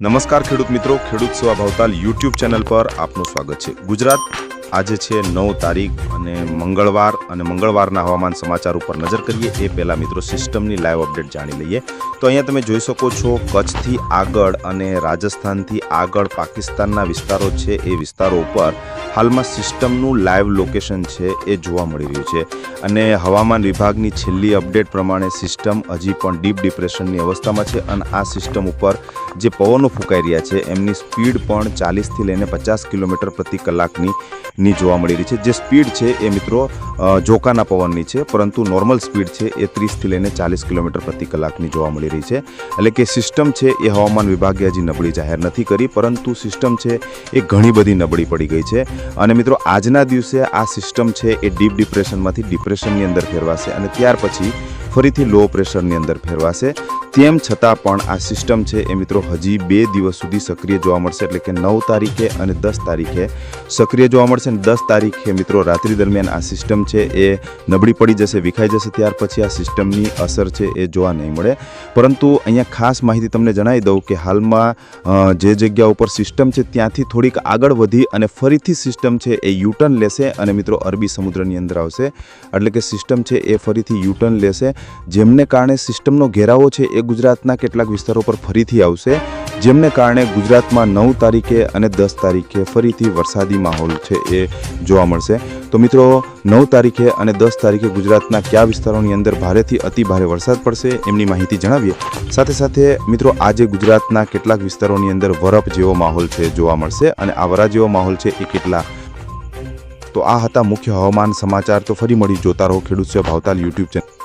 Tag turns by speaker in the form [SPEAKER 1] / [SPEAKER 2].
[SPEAKER 1] નમસ્કાર ખેડૂત મિત્રો, ખેડૂત સેવા ભાવતાલ યુટ્યુબ ચેનલ પર આપનું સ્વાગત છે। ગુજરાત આજે છે 9 તારીખ અને મંગળવારના હવામાન સમાચાર ઉપર નજર કરીએ એ પહેલાં મિત્રો સિસ્ટમની લાઈવ અપડેટ જાણી લઈએ। તો અહીંયા તમે જોઈ શકો છો કચ્છથી આગળ અને રાજસ્થાનથી આગળ પાકિસ્તાનના વિસ્તારો છે એ વિસ્તારો ઉપર હાલમાં સિસ્ટમનું લાઈવ લોકેશન છે એ જોવા મળી રહ્યું છે અને હવામાન વિભાગની છેલ્લી અપડેટ પ્રમાણે સિસ્ટમ હજી પણ ડીપ ડિપ્રેશનની અવસ્થામાં છે અને આ સિસ્ટમ ઉપર જે પવનો ફૂંકાઈ રહ્યા છે એમની સ્પીડ પણ 40થી લઈને 50 કિલોમીટર પ્રતિ કલાકની જોવા મળી રહી છે। જે સ્પીડ છે એ મિત્રો જોકાના પવનની છે, પરંતુ નોર્મલ સ્પીડ છે એ 30થી લઈને 40 કિલોમીટર પ્રતિ કલાકની જોવા મળી રહી છે। એટલે કે સિસ્ટમ છે એ હવામાન વિભાગે હજી નબળી જાહેર નથી કરી, પરંતુ સિસ્ટમ છે એ ઘણી બધી નબળી પડી ગઈ છે અને મિત્રો આજના દિવસે આ સિસ્ટમ છે એ ડીપ ડિપ્રેશનમાંથી ડિપ્રેશનની અંદર ફેરવાશે અને ત્યાર પછી ફરીથી લો પ્રેશરની અંદર ફેરવાશે। તેમ છતાં પણ આ સિસ્ટમ છે એ મિત્રો હજી 2 દિવસ સુધી સક્રિય જોવા મળશે, એટલે કે 9 તારીખે અને 10 તારીખે સક્રિય જોવા મળશે અને 10 તારીખે મિત્રો રાત્રિ દરમિયાન આ સિસ્ટમ છે એ નબળી પડી જશે, વિખાઈ જશે। ત્યાર પછી આ સિસ્ટમની અસર છે એ જોવા નહીં મળે। પરંતુ અહીંયા ખાસ માહિતી તમને જણાવી દઉં કે હાલમાં જે જગ્યા ઉપર સિસ્ટમ છે ત્યાંથી થોડીક આગળ વધી અને ફરીથી સિસ્ટમ છે એ યુટર્ન લેશે અને મિત્રો અરબી સમુદ્રની અંદર આવશે, એટલે કે સિસ્ટમ છે એ ફરીથી યુટર્ન લેશે, જેમને કારણે સિસ્ટમનો ઘેરાવો છે એ ગુજરાતના કેટલાક વિસ્તારો પર ફરીથી આવશે, જેમને કારણે ગુજરાતમાં 9 તારીખે અને 10 તારીખે ફરીથી વરસાદી માહોલ છે એ જોવા મળશે। તો મિત્રો 9 તારીખે અને 10 તારીખે ગુજરાતના કયા વિસ્તારોની અંદર ભારેથી અતિ ભારે વરસાદ પડશે એમની માહિતી જણાવીએ। સાથે સાથે મિત્રો આજે ગુજરાતના કેટલાક વિસ્તારોની અંદર વરફ જેવો માહોલ છે જોવા મળશે અને આ વરા જેવો માહોલ છે એ કેટલા। તો આ હતા મુખ્ય હવામાન સમાચાર। તો ફરી મળી, જોતા રહો ખેડૂત સેવા ભાવતાલ યુટ્યુબ ચેનલ।